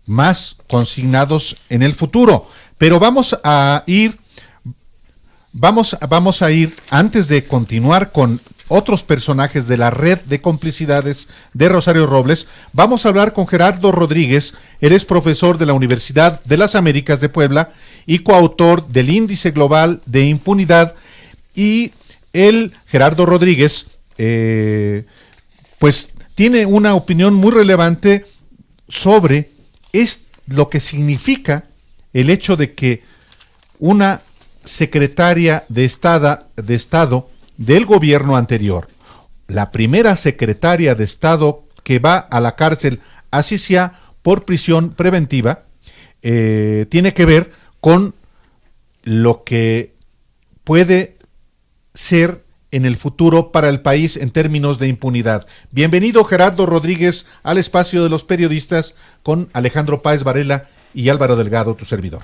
más consignados en el futuro. Pero vamos a ir, antes de continuar con otros personajes de la red de complicidades de Rosario Robles, vamos a hablar con Gerardo Rodríguez. Él es profesor de la Universidad de las Américas de Puebla y coautor del Índice Global de Impunidad. Y él, Gerardo Rodríguez, pues tiene una opinión muy relevante sobre lo que significa el hecho de que una secretaria de Estado del gobierno anterior, la primera secretaria de Estado que va a la cárcel, así sea por prisión preventiva, tiene que ver con lo que puede ser en el futuro para el país en términos de impunidad. Bienvenido, Gerardo Rodríguez, al espacio de los periodistas con Alejandro Páez Varela y Álvaro Delgado, tu servidor.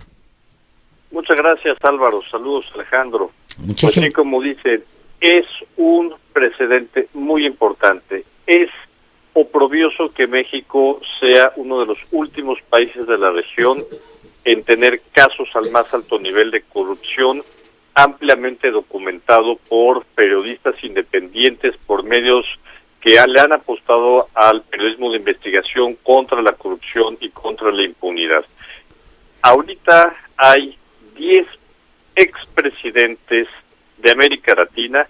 Muchas gracias, Álvaro. Saludos, Alejandro. Muchísimo. Pues sí, como dice, es un precedente muy importante. Es oprobioso que México sea uno de los últimos países de la región en tener casos al más alto nivel de corrupción, ampliamente documentado por periodistas independientes, por medios que le han apostado al periodismo de investigación contra la corrupción y contra la impunidad. Ahorita hay 10 expresidentes de América Latina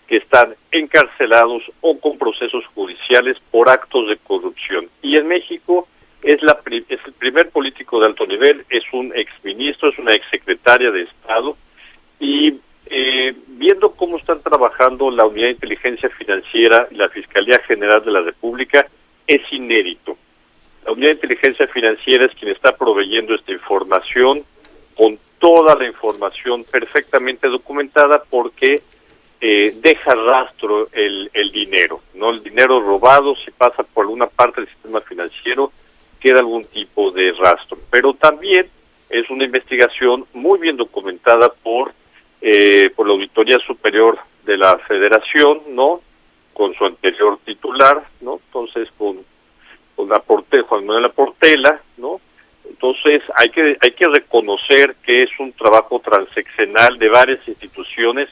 que están encarcelados o con procesos judiciales por actos de corrupción. Y en México es el primer político de alto nivel, es un exministro, es una exsecretaria de Estado. Y viendo cómo están trabajando la Unidad de Inteligencia Financiera y la Fiscalía General de la República, es inédito. La Unidad de Inteligencia Financiera es quien está proveyendo esta información, con toda la información perfectamente documentada, porque deja rastro el dinero, ¿no? El dinero robado, si pasa por alguna parte del sistema financiero, queda algún tipo de rastro. Pero también es una investigación muy bien documentada por la Auditoría Superior de la Federación, ¿no? Con su anterior titular, ¿no? Entonces, con Juan Manuel Portela, ¿no? Entonces, hay que reconocer que es un trabajo transeccional de varias instituciones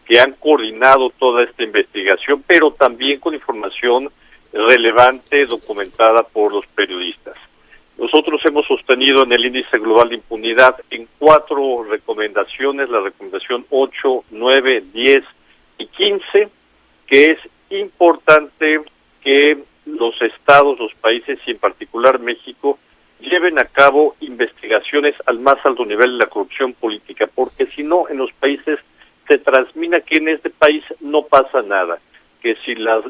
que han coordinado toda esta investigación, pero también con información relevante documentada por los periodistas. Nosotros hemos sostenido en el Índice Global de Impunidad en 4 recomendaciones, la recomendación 8, 9, 10 y 15, que es importante que los estados, los países y en particular México lleven a cabo investigaciones al más alto nivel de la corrupción política, porque si no, en los países se transmina que en este país no pasa nada, que si las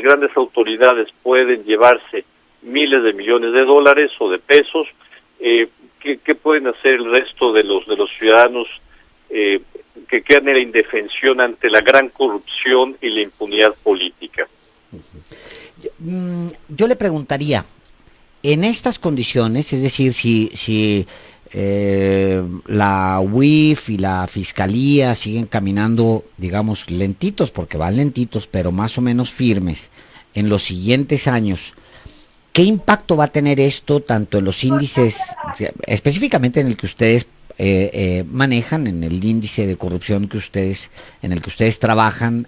grandes autoridades pueden llevarse miles de millones de dólares o de pesos, ¿qué pueden hacer el resto de los ciudadanos que quedan en la indefensión ante la gran corrupción y la impunidad política? Yo le preguntaría, en estas condiciones, es decir, si la UIF y la Fiscalía siguen caminando, digamos, lentitos, porque van lentitos, pero más o menos firmes, en los siguientes años, ¿qué impacto va a tener esto tanto en los índices, específicamente en el que ustedes manejan, en el índice de corrupción en el que ustedes trabajan,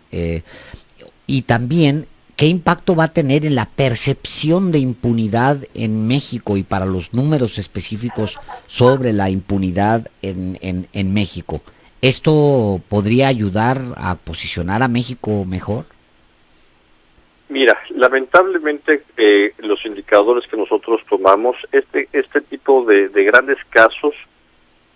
y también qué impacto va a tener en la percepción de impunidad en México y para los números específicos sobre la impunidad en México? ¿Esto podría ayudar a posicionar a México mejor? Mira, lamentablemente los indicadores que nosotros tomamos, este tipo de grandes casos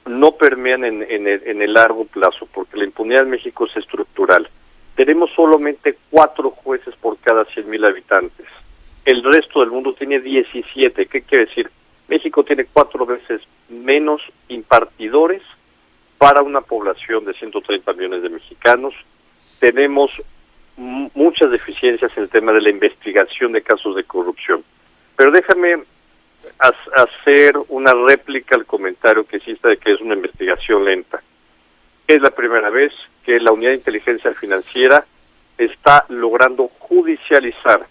no permean en el largo plazo, porque la impunidad en México es estructural. Tenemos solamente 4 jueces por cada 100,000 habitantes. El resto del mundo tiene 17. ¿Qué quiere decir? México tiene 4 veces menos impartidores para una población de 130 millones de mexicanos. Tenemos muchas deficiencias en el tema de la investigación de casos de corrupción. Pero déjame hacer una réplica al comentario que hiciste de que es una investigación lenta. Es la primera vez que la Unidad de Inteligencia Financiera está logrando judicializar,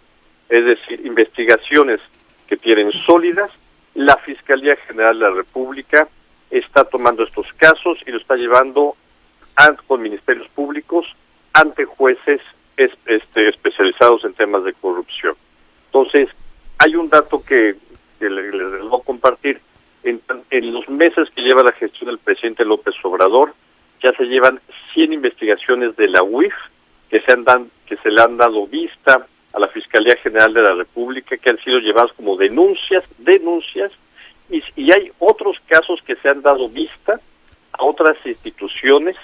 es decir, investigaciones que tienen sólidas La Fiscalía General de la República está tomando estos casos y lo está llevando con ministerios públicos ante jueces especializados en temas de corrupción. Entonces, hay un dato que les voy a compartir. En los meses que lleva la gestión del presidente López Obrador, ya se llevan 100 investigaciones de la UIF que se le han dado vista a la Fiscalía General de la República, que han sido llevadas como denuncias, y hay otros casos que se han dado vista a otras instituciones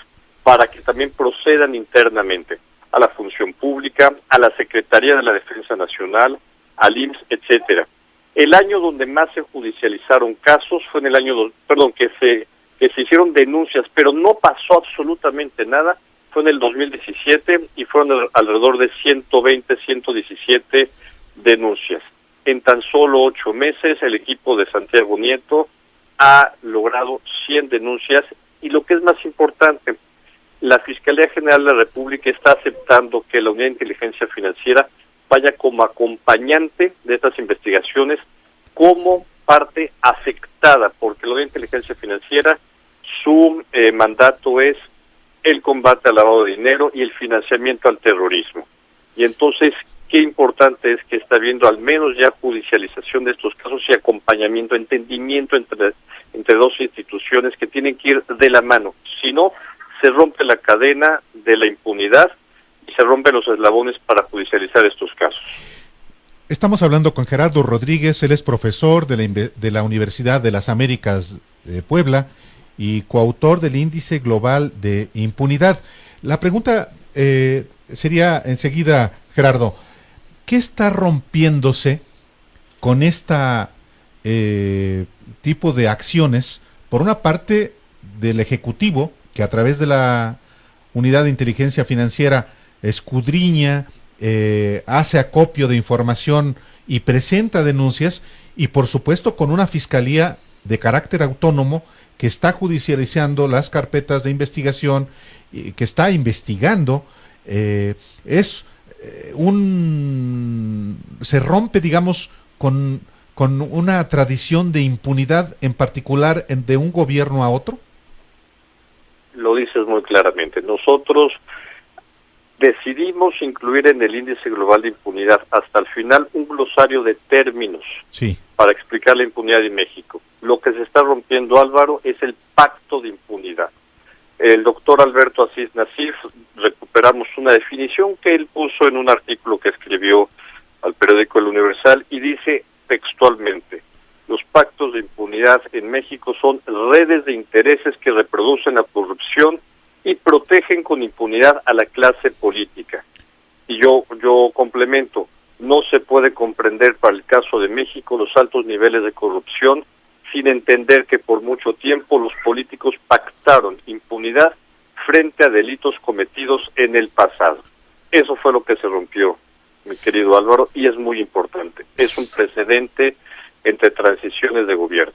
para que también procedan internamente, a la Función Pública, a la Secretaría de la Defensa Nacional, al IMSS, etcétera. El año donde más se judicializaron casos fue en el año, que se hicieron denuncias, pero no pasó absolutamente nada, fue en el 2017 y fueron alrededor de 120, 117 denuncias. En tan solo 8 meses el equipo de Santiago Nieto ha logrado 100 denuncias y lo que es más importante, la Fiscalía General de la República está aceptando que la Unidad de Inteligencia Financiera vaya como acompañante de estas investigaciones, como parte afectada, porque la Unidad de Inteligencia Financiera, su mandato es el combate al lavado de dinero y el financiamiento al terrorismo. Y entonces, qué importante es que está habiendo al menos ya judicialización de estos casos y acompañamiento, entendimiento entre dos instituciones que tienen que ir de la mano. Si no, se rompe la cadena de la impunidad y se rompen los eslabones para judicializar estos casos. Estamos hablando con Gerardo Rodríguez, él es profesor de la Universidad de las Américas de Puebla y coautor del Índice Global de Impunidad. La pregunta sería enseguida, Gerardo, ¿qué está rompiéndose con esta tipo de acciones, por una parte del Ejecutivo, que a través de la Unidad de Inteligencia Financiera escudriña, hace acopio de información y presenta denuncias, y por supuesto con una fiscalía de carácter autónomo que está judicializando las carpetas de investigación, que está investigando? Se rompe, digamos, con una tradición de impunidad, en particular de un gobierno a otro. Lo dices muy claramente. Nosotros decidimos incluir en el Índice Global de Impunidad hasta el final un glosario de términos para explicar la impunidad en México. Lo que se está rompiendo, Álvaro, es el pacto de impunidad. El doctor Alberto Asís Nasif, recuperamos una definición que él puso en un artículo que escribió al periódico El Universal y dice textualmente: los pactos de impunidad en México son redes de intereses que reproducen la corrupción y protegen con impunidad a la clase política. Y yo complemento, no se puede comprender para el caso de México los altos niveles de corrupción sin entender que por mucho tiempo los políticos pactaron impunidad frente a delitos cometidos en el pasado. Eso fue lo que se rompió, mi querido Álvaro, y es muy importante. Es un precedente entre transiciones de gobierno.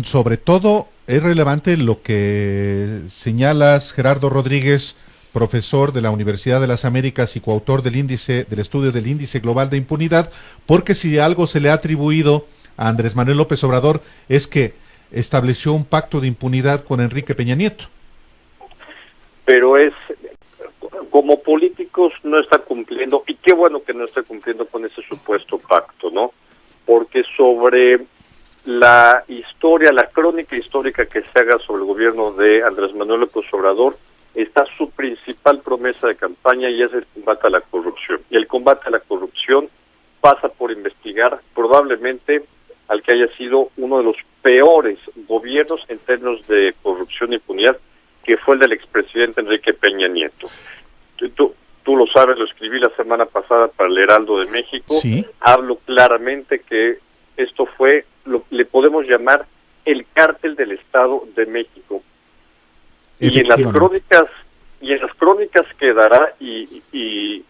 Sobre todo es relevante lo que señalas, Gerardo Rodríguez, profesor de la Universidad de las Américas y coautor del estudio del Índice Global de Impunidad, porque si algo se le ha atribuido a Andrés Manuel López Obrador es que estableció un pacto de impunidad con Enrique Peña Nieto. Pero como políticos no está cumpliendo, y qué bueno que no está cumpliendo con ese supuesto pacto, ¿no? Porque sobre la historia, la crónica histórica que se haga sobre el gobierno de Andrés Manuel López Obrador, está su principal promesa de campaña y es el combate a la corrupción. Y el combate a la corrupción pasa por investigar probablemente al que haya sido uno de los peores gobiernos en términos de corrupción e impunidad, que fue el del expresidente Enrique Peña Nieto. Tú lo sabes, lo escribí la semana pasada para el Heraldo de México. Sí. Hablo claramente que esto fue, le podemos llamar el cártel del Estado de México. Y en las crónicas que dará y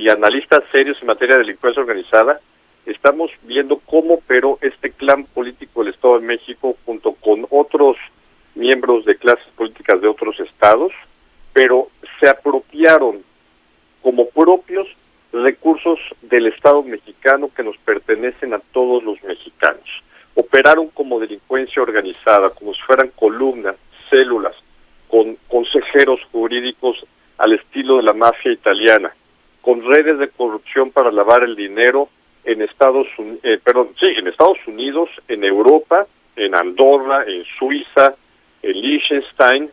analistas serios en materia de delincuencia organizada, estamos viendo cómo operó este clan político del Estado de México junto con otros miembros de clases políticas de otros estados, pero se apropiaron como propios recursos del Estado mexicano que nos pertenecen a todos los mexicanos. operaron como delincuencia organizada, como si fueran columnas, células, con consejeros jurídicos al estilo de la mafia italiana, con redes de corrupción para lavar el dinero en Estados Unidos, en Europa, en Andorra, en Suiza, en Liechtenstein,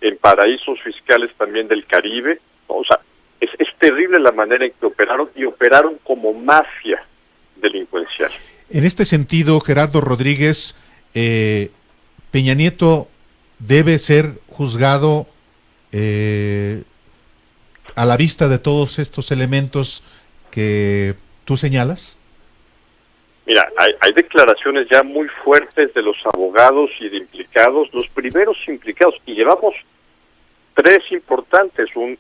en paraísos fiscales también del Caribe. O sea, es terrible la manera en que operaron como mafia delincuencial. En este sentido, Gerardo Rodríguez, Peña Nieto debe ser juzgado a la vista de todos estos elementos que tú señalas. Mira, hay declaraciones ya muy fuertes de los abogados y de implicados, los primeros implicados, y llevamos 3 importantes, un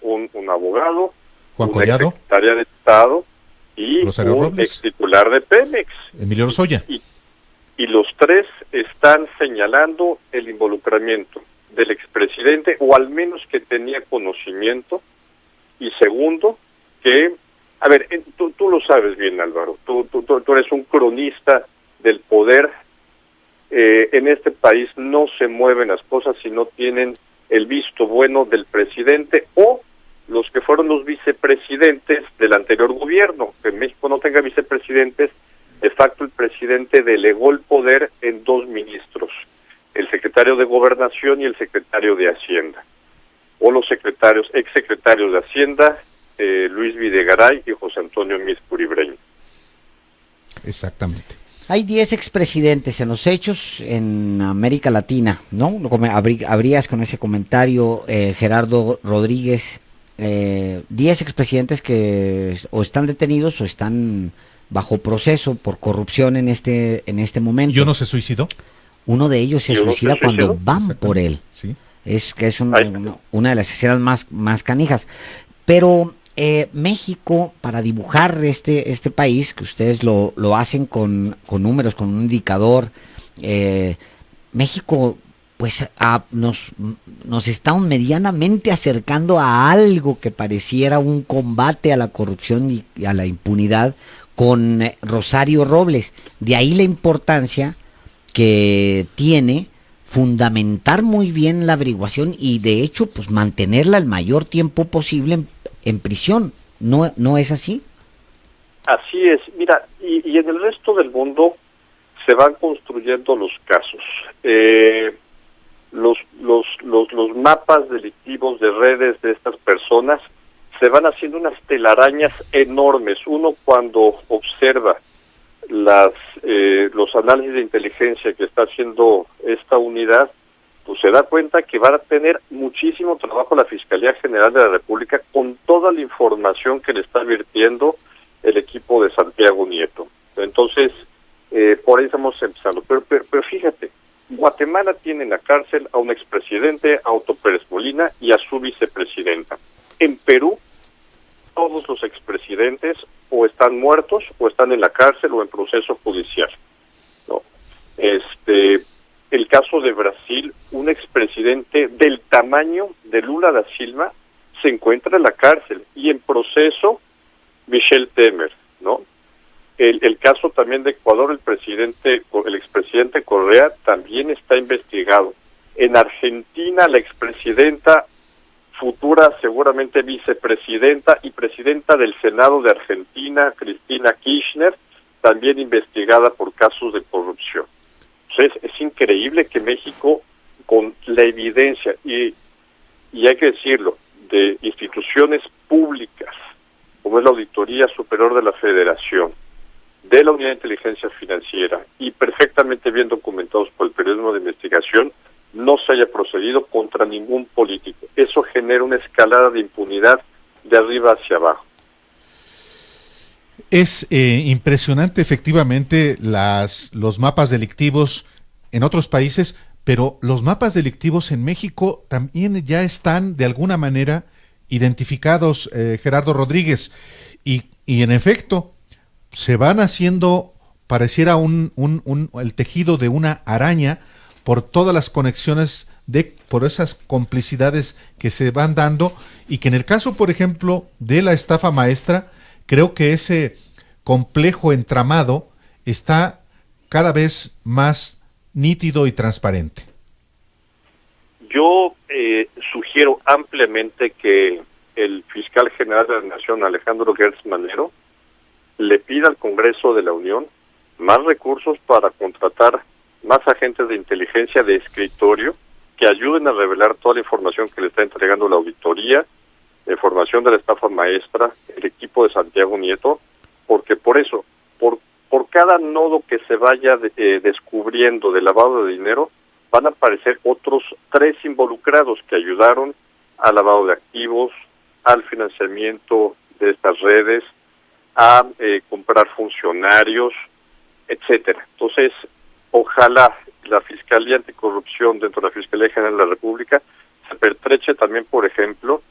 abogado, Juan una Collado, secretaria de Estado y Rosario un Robles, ex titular de Pemex. Emilio Lozoya. Y los 3 están señalando el involucramiento del expresidente, o al menos que tenía conocimiento, y segundo, que, a ver, tú lo sabes bien, Álvaro, tú eres un cronista del poder. En este país no se mueven las cosas si no tienen el visto bueno del presidente o los que fueron los vicepresidentes del anterior gobierno. Que en México no tenga vicepresidentes, de facto el presidente delegó el poder en 2 ministros, el secretario de Gobernación y el secretario de Hacienda, o los exsecretarios de Hacienda, Luis Videgaray y José Antonio Miz Puribreño. Exactamente. Hay 10 expresidentes en los hechos en América Latina, ¿no? Habrías con ese comentario, Gerardo Rodríguez, 10 expresidentes que o están detenidos o están bajo proceso por corrupción en este momento. ¿Y uno se suicidó? Uno de ellos se suicida cuando van por él. Sí. Es una de las escenas más canijas. Pero México, para dibujar este país, que ustedes lo hacen con números, con un indicador, México pues nos está medianamente acercando a algo que pareciera un combate a la corrupción y a la impunidad con Rosario Robles. De ahí la importancia que tiene fundamentar muy bien la averiguación y de hecho pues mantenerla el mayor tiempo posible en prisión. ¿No es así? Así es. Mira, y en el resto del mundo se van construyendo los casos. Los mapas delictivos de redes de estas personas se van haciendo unas telarañas enormes. Uno cuando observa los análisis de inteligencia que está haciendo esta unidad, pues se da cuenta que va a tener muchísimo trabajo la Fiscalía General de la República con toda la información que le está virtiendo el equipo de Santiago Nieto. Entonces, por ahí estamos empezando. Pero fíjate, Guatemala tiene en la cárcel a un expresidente, a Otto Pérez Molina, y a su vicepresidenta. En Perú, todos los expresidentes o están muertos, o están en la cárcel, o en proceso judicial, ¿no? El caso de Brasil, un expresidente del tamaño de Lula da Silva se encuentra en la cárcel y en proceso Michel Temer, ¿no? El caso también de Ecuador, el expresidente Correa también está investigado. En Argentina, la expresidenta, futura seguramente vicepresidenta y presidenta del Senado de Argentina, Cristina Kirchner, también investigada por casos de corrupción. Entonces, es increíble que México, con la evidencia, y hay que decirlo, de instituciones públicas, como es la Auditoría Superior de la Federación, de la Unidad de Inteligencia Financiera, y perfectamente bien documentados por el periodismo de investigación, no se haya procedido contra ningún político. Eso genera una escalada de impunidad de arriba hacia abajo. Es impresionante efectivamente los mapas delictivos en otros países, pero los mapas delictivos en México también ya están de alguna manera identificados, Gerardo Rodríguez, y en efecto se van haciendo, pareciera el tejido de una araña por todas las conexiones, por esas complicidades que se van dando, y que en el caso, por ejemplo, de la estafa maestra, creo que ese complejo entramado está cada vez más nítido y transparente? Yo sugiero ampliamente que el fiscal general de la Nación, Alejandro Gertz Manero, le pida al Congreso de la Unión más recursos para contratar más agentes de inteligencia de escritorio que ayuden a revelar toda la información que le está entregando la auditoría, la información de la estafa maestra, el equipo de Santiago Nieto, porque por eso, por cada nodo que se vaya descubriendo de lavado de dinero, van a aparecer otros 3 involucrados que ayudaron al lavado de activos, al financiamiento de estas redes, a comprar funcionarios, etcétera. Entonces, ojalá la Fiscalía Anticorrupción dentro de la Fiscalía General de la República se pertreche también, por ejemplo,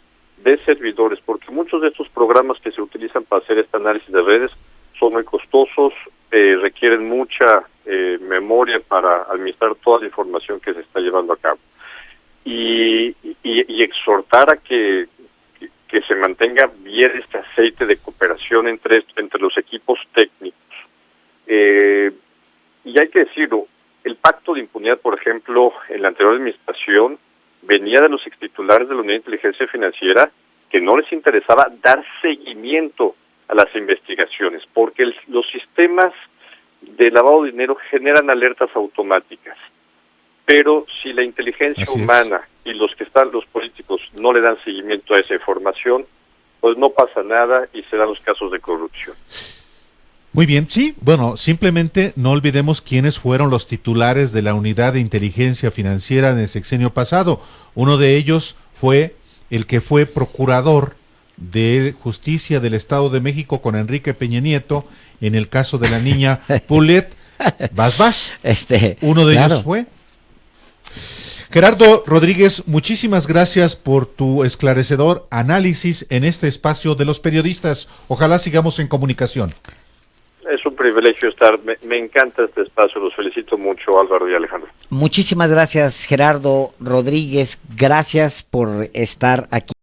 de servidores, porque muchos de estos programas que se utilizan para hacer este análisis de redes son muy costosos, requieren mucha memoria para administrar toda la información que se está llevando a cabo. Y exhortar a que se mantenga bien este aceite de cooperación entre los equipos técnicos. Y hay que decirlo, el pacto de impunidad, por ejemplo, en la anterior administración, venía de los extitulares de la Unidad de Inteligencia Financiera que no les interesaba dar seguimiento a las investigaciones, porque los sistemas de lavado de dinero generan alertas automáticas. Pero si la inteligencia humana y los políticos no le dan seguimiento a esa información, pues no pasa nada y se dan los casos de corrupción. Muy bien, sí, bueno, simplemente no olvidemos quiénes fueron los titulares de la Unidad de Inteligencia Financiera en el sexenio pasado. Uno de ellos fue el que fue procurador de Justicia del Estado de México con Enrique Peña Nieto en el caso de la niña Pulet Vas. Uno de ellos fue. Gerardo Rodríguez, muchísimas gracias por tu esclarecedor análisis en este espacio de los periodistas. Ojalá sigamos en comunicación. Es un privilegio estar, me encanta este espacio, los felicito mucho, Álvaro y Alejandro. Muchísimas gracias, Gerardo Rodríguez, gracias por estar aquí.